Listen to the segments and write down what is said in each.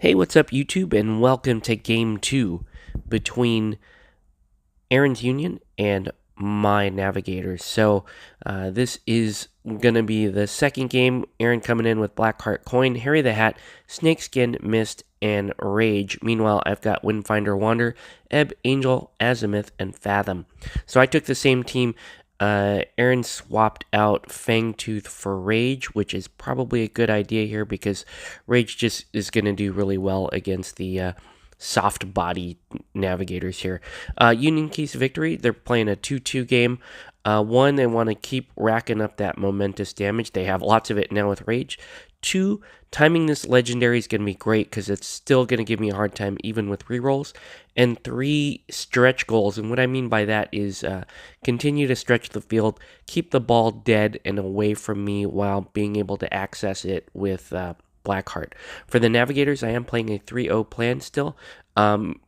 Hey, what's up, YouTube, and welcome to Game 2 between Aaron's Union and my Navigators. This is going to be the second game. Aaron coming in with Blackheart Coin, Harry the Hat, Snakeskin, Mist, and Rage. Meanwhile, I've got Windfinder Wander, Ebb, Angel, Azimuth, and Fathom. So I took the same team. Aaron swapped out Fangtooth for Rage, which is probably a good idea here because Rage just is going to do really well against the soft body navigators here. Union Case Victory, they're playing a 2-2 game. One, they want to keep racking up that momentous damage. They have lots of it now with Rage. Two, timing this legendary is going to be great because it's still going to give me a hard time even with rerolls. And three, stretch goals. And what I mean by that is continue to stretch the field, keep the ball dead and away from me while being able to access it with Blackheart. For the Navigators, I am playing a 3-0 plan still.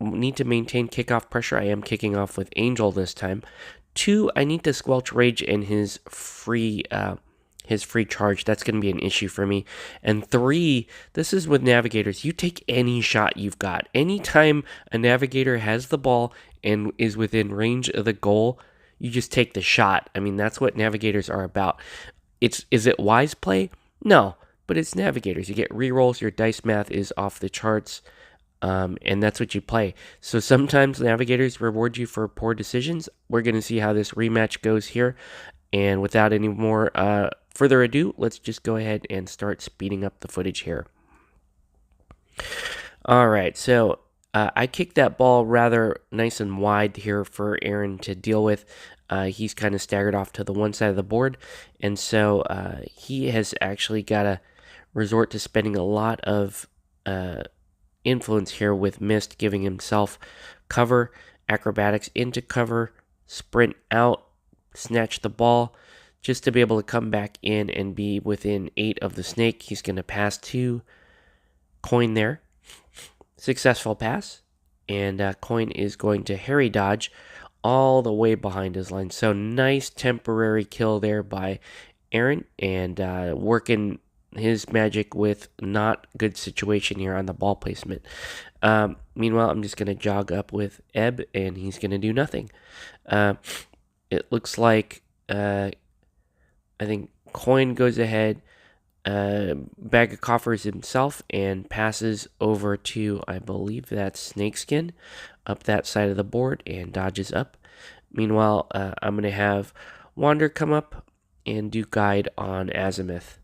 Need to maintain kickoff pressure. I am kicking off with Angel this time. Two, I need to squelch Rage in his free charge. That's going to be an issue for me. And three, this is with Navigators. You take any shot you've got. Anytime a Navigator has the ball and is within range of the goal, you just take the shot. I mean, that's what Navigators are about. Is it wise play? No, but it's Navigators. You get rerolls. Your dice math is off the charts. And that's what you play. So sometimes Navigators reward you for poor decisions. We're going to see how this rematch goes here. And without any more further ado, let's just go ahead and start speeding up the footage here. All right, so I kicked that ball rather nice and wide here for Aaron to deal with. He's kind of staggered off to the one side of the board, and so he has actually got to resort to spending a lot of influence here with Mist, giving himself cover, acrobatics into cover, sprint out, snatch the ball, just to be able to come back in and be within 8 of the snake. He's going to pass to Coin there. Successful pass. And Coin is going to Harry dodge all the way behind his line. So nice temporary kill there by Aaron, and working his magic with not good situation here on the ball placement. Meanwhile, I'm just going to jog up with Ebb, and he's going to do nothing. It looks like I think Coin goes ahead, bag of coffers himself, and passes over to, I believe that's Snakeskin, up that side of the board, and dodges up. Meanwhile, I'm going to have Wander come up and do guide on Azimuth.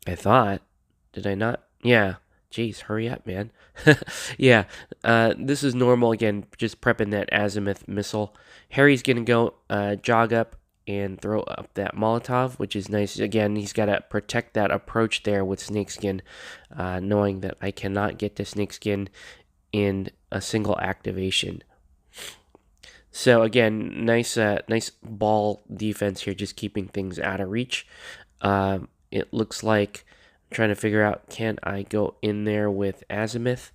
I thought. Did I not? Yeah. Jeez, hurry up, man. Yeah, this is normal again, just prepping that Azimuth missile. Harry's going to go jog up and throw up that Molotov, which is nice. Again, he's got to protect that approach there with Snakeskin, knowing that I cannot get to Snakeskin in a single activation. So again, nice ball defense here, just keeping things out of reach. It looks like I'm trying to figure out, can I go in there with Azimuth?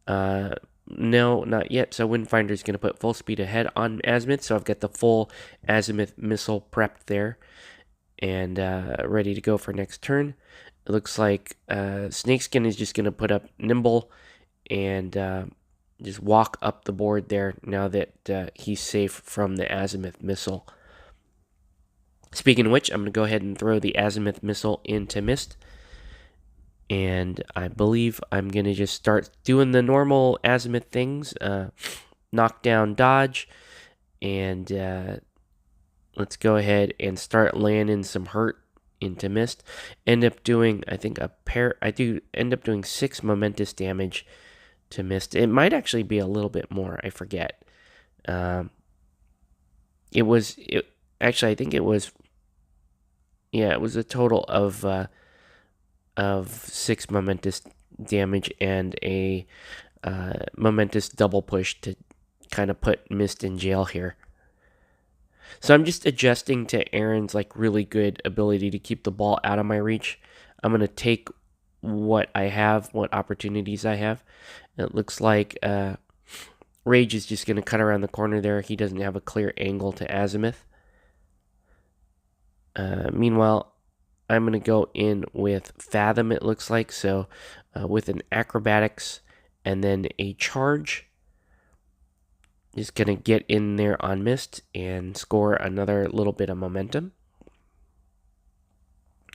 No, not yet. So Windfinder is going to put full speed ahead on Azimuth. So I've got the full Azimuth missile prepped there and ready to go for next turn. It looks like Snakeskin is just going to put up Nimble and just walk up the board there now that he's safe from the Azimuth missile. Speaking of which, I'm going to go ahead and throw the Azimuth missile into Mist. And I believe I'm going to just start doing the normal Azimuth things. Knock down, dodge. And let's go ahead and start landing some hurt into Mist. End up doing, I think, I do end up doing 6 momentous damage to Mist. It might actually be a little bit more. I forget. I think it was, yeah, it was a total of 6 momentous damage and a momentous double push to kind of put Mist in jail here. So I'm just adjusting to Aaron's really good ability to keep the ball out of my reach. I'm going to take what I have, what opportunities I have. It looks like Rage is just going to cut around the corner there. He doesn't have a clear angle to Azimuth. Meanwhile, I'm going to go in with Fathom, it looks like. So with an acrobatics and then a charge. Just going to get in there on mist and score another little bit of momentum.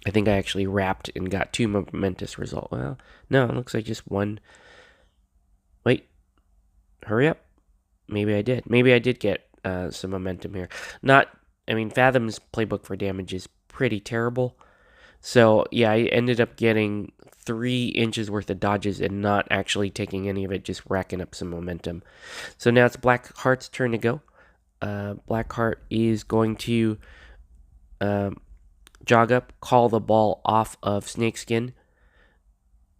I think I actually wrapped and got 2 momentous result. Well, no, it looks like just 1. Wait, hurry up. Maybe I did. Maybe I did get some momentum here. Fathom's playbook for damage is pretty terrible. So, yeah, I ended up getting 3 inches worth of dodges and not actually taking any of it, just racking up some momentum. So now it's Blackheart's turn to go. Blackheart is going to jog up, call the ball off of Snakeskin,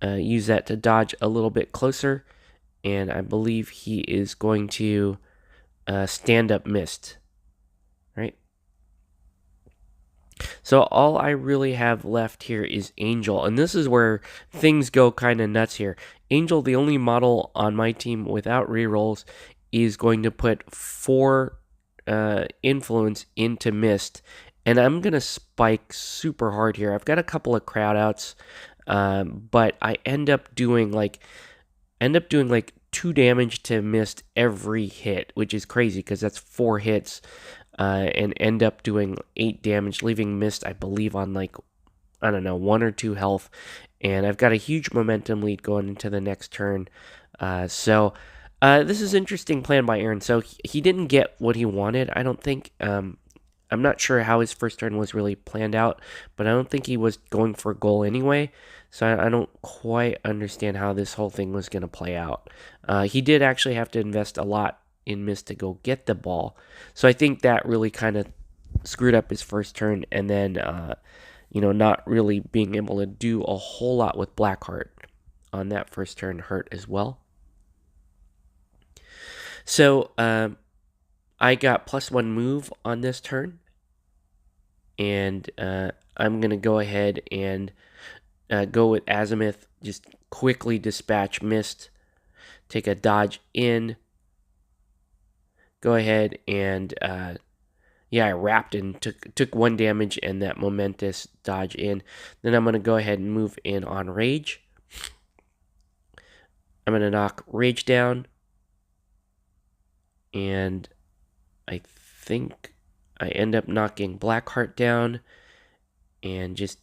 use that to dodge a little bit closer, and I believe he is going to stand up mist, right? So all I really have left here is Angel, and this is where things go kind of nuts here. Angel, the only model on my team without rerolls, is going to put 4 influence into mist, and I'm going to spike super hard here. I've got a couple of crowd outs, but I end up doing like 2 damage to mist every hit, which is crazy because that's 4 hits, and end up doing 8 damage, leaving mist, I believe, on 1 or 2 health. And I've got a huge momentum lead going into the next turn. So this is interesting plan by Aaron. So he didn't get what he wanted, I don't think. I'm not sure how his first turn was really planned out, but I don't think he was going for a goal anyway. So I don't quite understand how this whole thing was going to play out. He did actually have to invest a lot in mist to go get the ball. So I think that really kind of screwed up his first turn, and then, not really being able to do a whole lot with Blackheart on that first turn hurt as well. So I got +1 move on this turn, and I'm going to go ahead and go with Azimuth, just quickly dispatch mist, take a dodge in, go ahead and, I wrapped and took 1 damage and that momentous dodge in. Then I'm going to go ahead and move in on Rage. I'm going to knock Rage down, and I think I end up knocking Blackheart down and just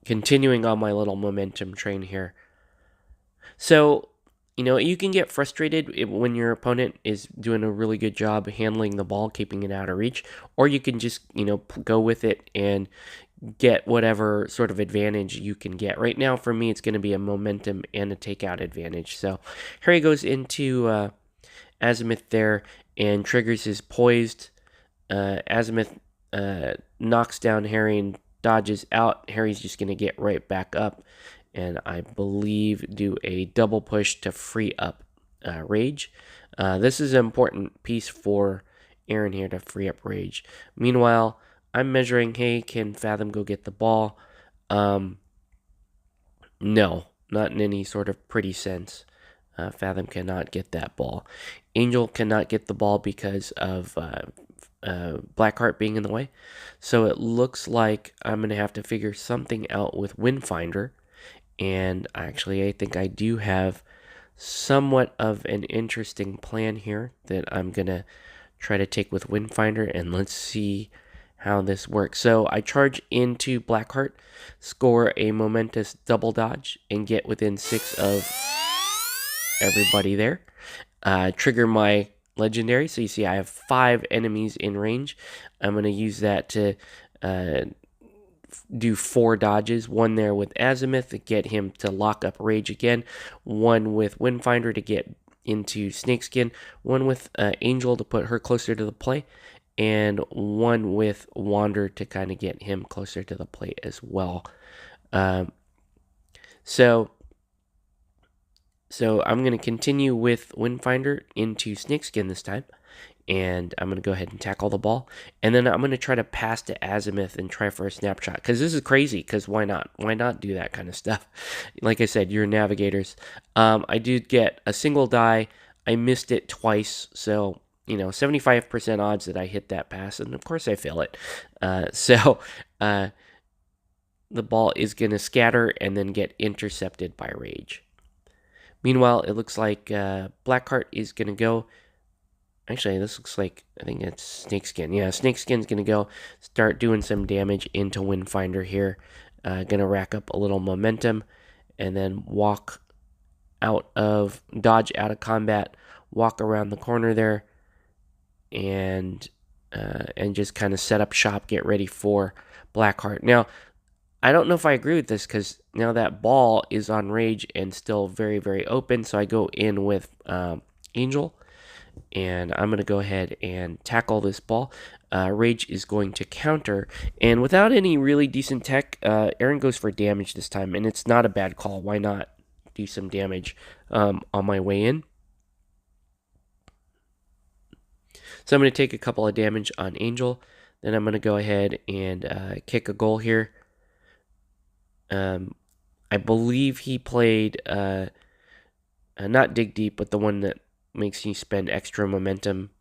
continuing on my little momentum train here. So, you can get frustrated when your opponent is doing a really good job handling the ball, keeping it out of reach, or you can just, go with it and get whatever sort of advantage you can get. Right now, for me, it's going to be a momentum and a takeout advantage. So here he goes into Azimuth there and triggers his poised. Azimuth knocks down Harry and dodges out. Harry's just going to get right back up, and I believe do a double push to free up Rage. This is an important piece for Aaron here to free up Rage. Meanwhile, I'm measuring, hey, can Fathom go get the ball? No, not in any sort of pretty sense. Fathom cannot get that ball. Angel cannot get the ball because of Blackheart being in the way. So it looks like I'm going to have to figure something out with Windfinder. And actually, I think I do have somewhat of an interesting plan here that I'm going to try to take with Windfinder. And let's see how this works. So I charge into Blackheart, score a momentous double dodge, and get within 6 of everybody there. Trigger my legendary. So you see I have 5 enemies in range. I'm going to use that to do 4 dodges. 1 there with Azimuth to get him to lock up Rage again. 1 with Windfinder to get into Snakeskin. 1 with Angel to put her closer to the play. And 1 with Wander to kind of get him closer to the play as well. So I'm going to continue with Windfinder into Snakeskin this time. And I'm going to go ahead and tackle the ball. And then I'm going to try to pass to Azimuth and try for a snapshot. Because this is crazy. Because why not? Why not do that kind of stuff? Like I said, you're navigators. I did get a single die. I missed it twice. So, 75% odds that I hit that pass. And of course I fail it. The ball is going to scatter and then get intercepted by Rage. Meanwhile, it looks like Blackheart is going to go. Actually, this looks like, I think it's Snakeskin. Yeah, Snakeskin's going to go start doing some damage into Windfinder here. Going to rack up a little momentum and then dodge out of combat, walk around the corner there, and just kind of set up shop, get ready for Blackheart. Now, I don't know if I agree with this because now that ball is on Rage and still very, very open, so I go in with Angel. And I'm going to go ahead and tackle this ball. Rage is going to counter, and without any really decent tech, Aaron goes for damage this time, and it's not a bad call. Why not do some damage on my way in? So I'm going to take a couple of damage on Angel. Then I'm going to go ahead and kick a goal here. I believe he played not Dig Deep, but the one that makes you spend extra momentum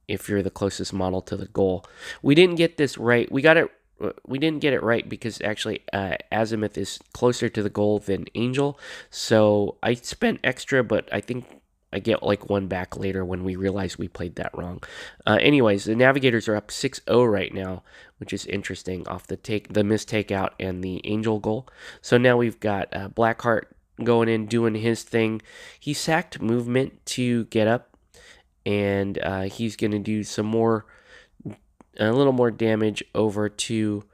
if you're the closest model to the goal. We didn't get this right. We didn't get it right because actually Azimuth is closer to the goal than Angel. So I spent extra, but I think I get like one back later when we realize we played that wrong. Anyways, the Navigators are up 6-0 right now, which is interesting off the missed takeout and the Angel goal. So now we've got Blackheart going in, doing his thing. He sacked movement to get up, and he's going to do a little more damage over to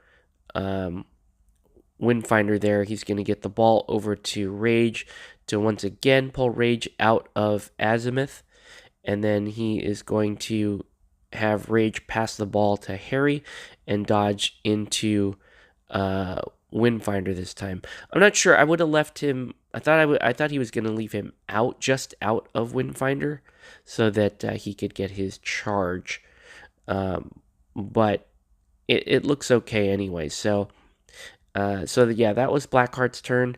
Windfinder there. He's going to get the ball over to Rage to once again pull Rage out of Azimuth, and then he is going to have Rage pass the ball to Harry and dodge into Windfinder this time. I'm not sure. I would have left him. I thought he was going to leave him just out of Windfinder, so that he could get his charge. But it looks okay anyway. So yeah, that was Blackheart's turn,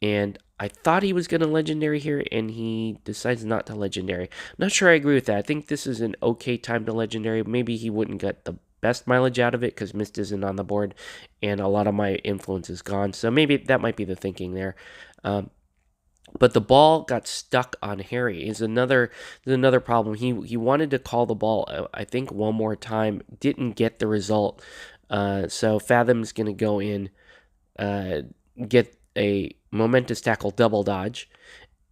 and I thought he was going to legendary here, and he decides not to legendary. I'm not sure I agree with that. I think this is an okay time to legendary. Maybe he wouldn't get the best mileage out of it because Mist isn't on the board, and a lot of my influence is gone. So maybe that might be the thinking there. But the ball got stuck on Harry. Is another problem. He wanted to call the ball, I think, one more time. Didn't get the result. So Fathom's going to go in, get a momentous tackle double dodge,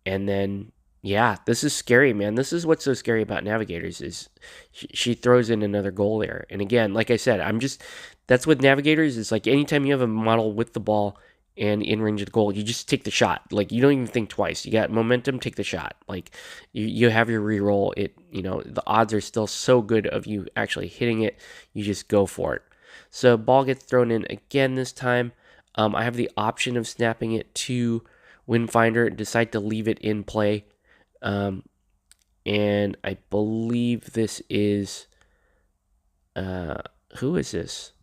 and then yeah, this is scary, man. This is what's so scary about Navigators is she throws in another goal there. And again, like I said, that's with Navigators. It's like anytime you have a model with the ball and in range of the goal, you just take the shot. Like you don't even think twice. You got momentum, take the shot. Like you have your reroll. The odds are still so good of you actually hitting it. You just go for it. So ball gets thrown in again this time. I have the option of snapping it to Windfinder, decide to leave it in play. And I believe this is, who is this?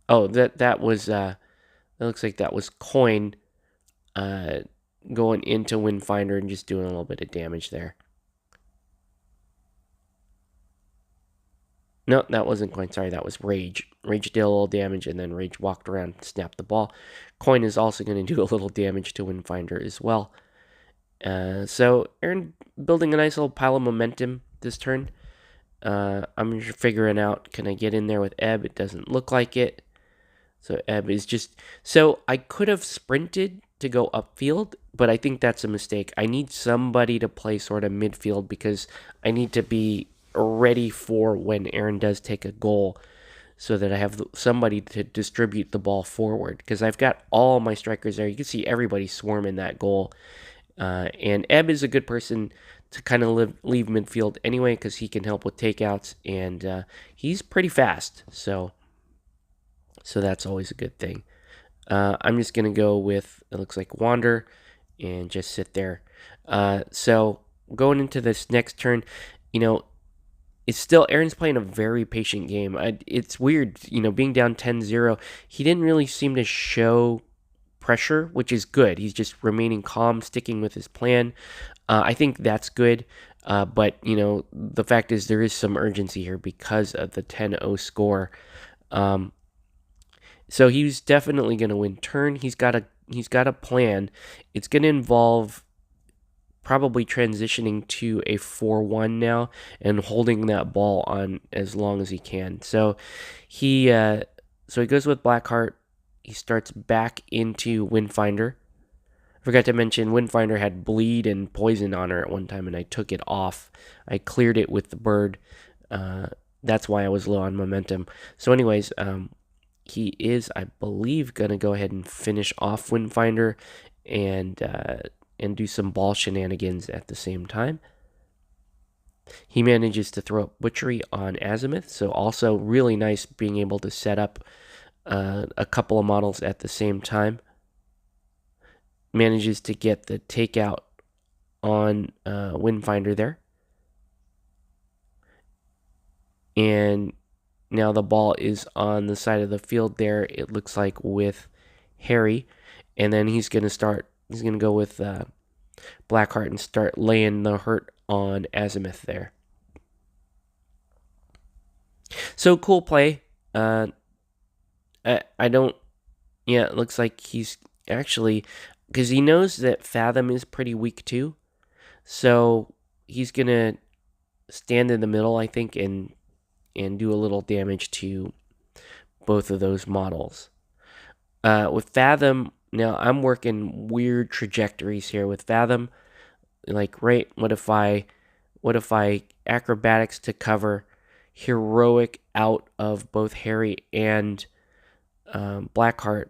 Oh, that was, it looks like that was Coin, going into Windfinder and just doing a little bit of damage there. No, that wasn't Coin. Sorry, that was Rage. Rage did a little damage, and then Rage walked around and snapped the ball. Coin is also going to do a little damage to Windfinder as well. So Aaron building a nice little pile of momentum this turn. I'm figuring out, can I get in there with Ebb? It doesn't look like it. So Ebb is just... So I could have sprinted to go upfield, but I think that's a mistake. I need somebody to play sort of midfield because I need to be ready for when Aaron does take a goal so that I have somebody to distribute the ball forward because I've got all my strikers there. You can see everybody swarming that goal. And Ebb is a good person to kind of leave midfield anyway because he can help with takeouts, and he's pretty fast. So that's always a good thing. I'm just going to go with, it looks like Wander, and just sit there. So going into this next turn, it's still, Aaron's playing a very patient game. It's weird, being down 10-0. He didn't really seem to show pressure, which is good. He's just remaining calm, sticking with his plan. I think that's good. But, the fact is there is some urgency here because of the 10-0 score. So he's definitely going to win turn. He's got a plan. It's going to involve probably transitioning to a 4-1 now and holding that ball on as long as he can. So he goes with Blackheart. He starts back into Windfinder. Forgot to mention, Windfinder had bleed and poison on her at one time, and I took it off. I cleared it with the bird. That's why I was low on momentum. So anyways, he is, I believe, going to go ahead and finish off Windfinder and do some ball shenanigans at the same time. He manages to throw up Butchery on Azimuth, so also really nice being able to set up a couple of models at the same time. Manages to get the takeout on Windfinder there. And now the ball is on the side of the field there, it looks like, with Harry. And then he's going to go with Blackheart and start laying the hurt on Azimuth there. So cool play. I don't, yeah, it looks like he's actually, because he knows that Fathom is pretty weak too. So he's going to stand in the middle, I think, and do a little damage to both of those models. With Fathom, now I'm working weird trajectories here with Fathom. Like, right, what if I acrobatics to cover, heroic out of both Harry and Blackheart,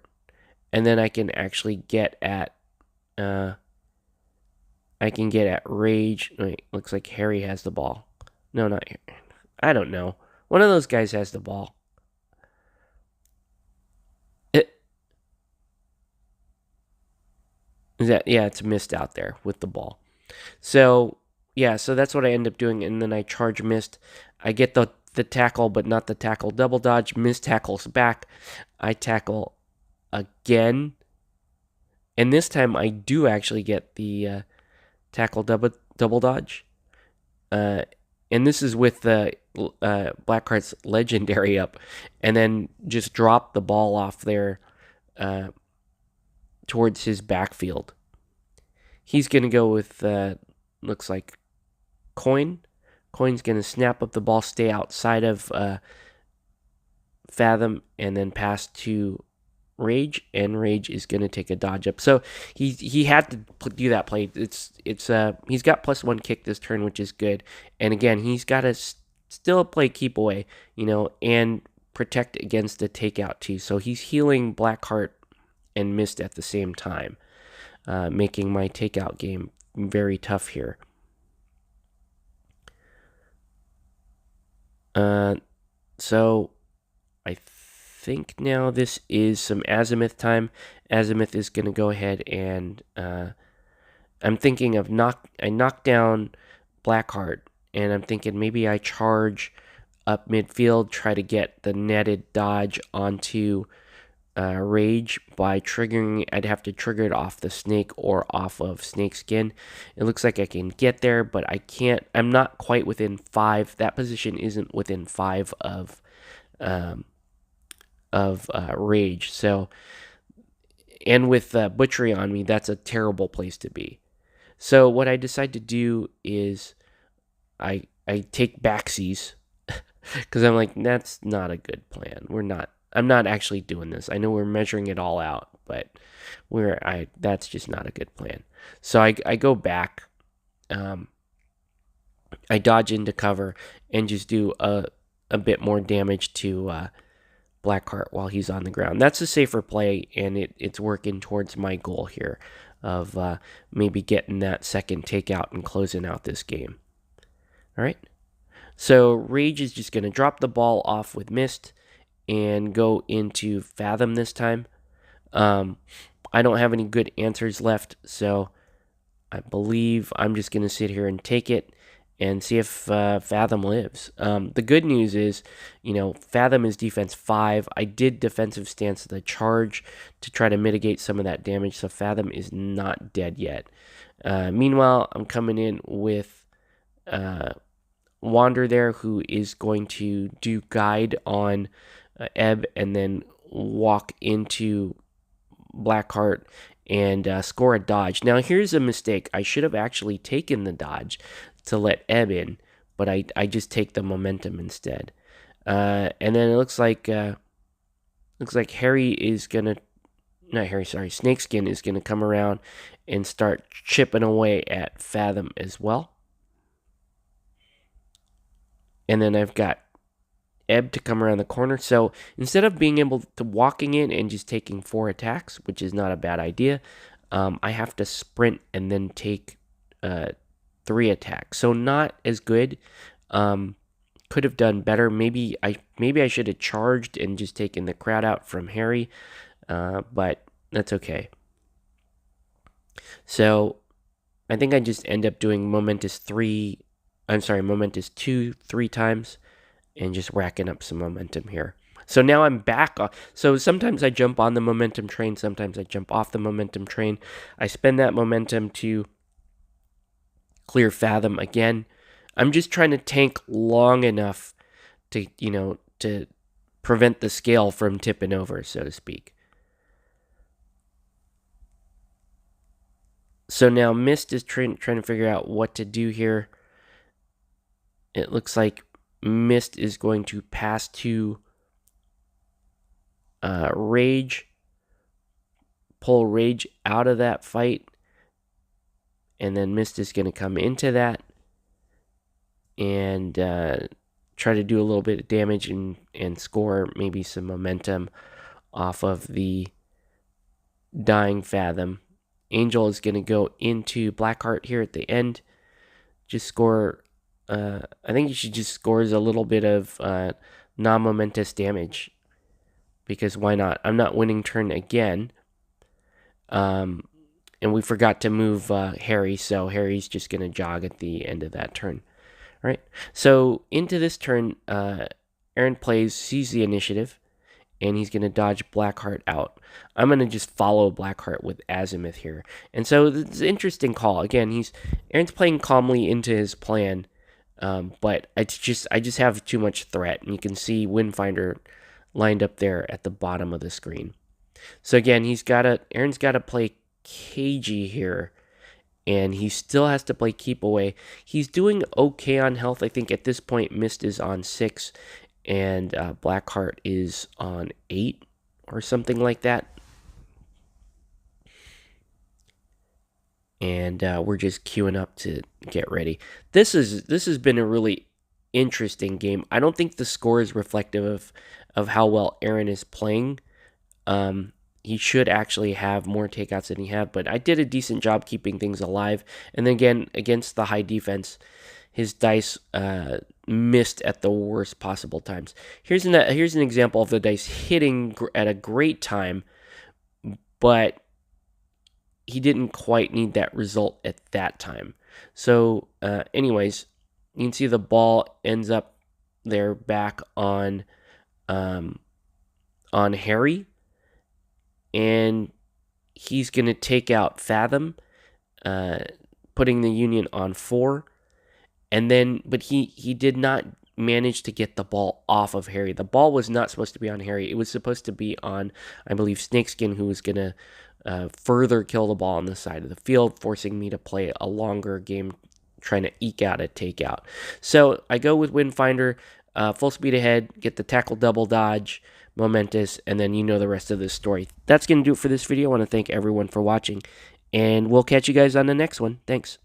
and then I can actually get at Rage. Wait, looks like Harry has the ball. No, not Harry. I don't know. One of those guys has the ball. It's missed out there with the ball. So, yeah, so that's what I end up doing, and then I charge missed. I get the tackle, but not the tackle double dodge. Missed tackles back. I tackle again. And this time I do actually get the tackle double dodge. And this is with the Blackheart's legendary up. And then just drop the ball off there towards his backfield. He's going to go with, looks like, Coin. Coin's going to snap up the ball, stay outside of Fathom, and then pass to Rage, and Rage is going to take a dodge up. So he had to do that play. It's he's got +1 kick this turn, which is good. And again, he's got to still play keep away, and protect against the takeout too. So he's healing Blackheart and missed at the same time, making my takeout game very tough here. So I think now this is some Azimuth time. Azimuth is going to go ahead and I'm thinking of I knock down Blackheart, and I'm thinking maybe I charge up midfield, try to get the netted dodge onto Rage by triggering. I'd have to trigger it off the snake or off of Snakeskin. It looks like I can get there, but I can't. I'm not quite within 5. That position isn't within 5 of Rage. So, and with Butchery on me, that's a terrible place to be. So what I decide to do is I take backsies because I'm like, that's not a good plan. I'm not actually doing this. I know we're measuring it all out, but that's just not a good plan. So I go back, I dodge into cover and just do a bit more damage to Blackheart while he's on the ground. That's a safer play, and it's working towards my goal here of maybe getting that second takeout and closing out this game. All right. So Rage is just going to drop the ball off with Mist and go into Fathom this time. I don't have any good answers left, so I believe I'm just going to sit here and take it and see if Fathom lives. The good news is, Fathom is defense 5. I did defensive stance of the charge to try to mitigate some of that damage, so Fathom is not dead yet. Meanwhile, I'm coming in with Wander there, who is going to do guide on Ebb and then walk into Blackheart and score a dodge. Now, here's a mistake. I should have actually taken the dodge to let Ebb in, but I just take the momentum instead. And then it looks like Harry is gonna, not Harry, sorry, Snakeskin is gonna come around and start chipping away at Fathom as well. And then I've got Ebb to come around the corner. So instead of being able to walking in and just taking 4 attacks, which is not a bad idea, I have to sprint and then take 3 attacks. So not as good. Could have done better. Maybe I should have charged and just taken the crowd out from Harry, but that's okay. So I think I just end up doing Momentous 2 3 times and just racking up some momentum here. So now I'm back. So sometimes I jump on the momentum train. Sometimes I jump off the momentum train. I spend that momentum to clear Fathom again. I'm just trying to tank long enough to, to prevent the scale from tipping over, so to speak. So now Mist is trying to figure out what to do here. It looks like Mist is going to pass to Rage, pull Rage out of that fight, and then Mist is going to come into that and try to do a little bit of damage and score maybe some momentum off of the dying Fathom. Angel is going to go into Blackheart here at the end. Just score, I think she just scores a little bit of non-momentous damage. Because why not? I'm not winning turn again. And we forgot to move Harry, so Harry's just going to jog at the end of that turn. All right, so into this turn, Aaron sees the initiative, and he's going to dodge Blackheart out. I'm going to just follow Blackheart with Azimuth here. And so it's an interesting call. Again, Aaron's playing calmly into his plan, but I just have too much threat. And you can see Windfinder lined up there at the bottom of the screen. So again, Aaron's got to play cagey here, and he still has to play keep away. He's doing okay on health. I think at this point, Mist is on 6, and Blackheart is on 8 or something like that. And we're just queuing up to get ready. This has been a really interesting game. I don't think the score is reflective of how well Aaron is playing. He should actually have more takeouts than he had, but I did a decent job keeping things alive. And then again, against the high defense, his dice missed at the worst possible times. Here's an example of the dice hitting at a great time, but he didn't quite need that result at that time. So anyways, you can see the ball ends up there back on Harry, and he's going to take out Fathom, putting the Union on 4. And then, but he did not manage to get the ball off of Harry. The ball was not supposed to be on Harry. It was supposed to be on, I believe, Snakeskin, who was going to further kill the ball on the side of the field, forcing me to play a longer game, trying to eke out a takeout. So I go with Windfinder, full speed ahead, get the tackle double dodge, momentous, and then you know the rest of the story. That's going to do it for this video. I want to thank everyone for watching, and we'll catch you guys on the next one. Thanks.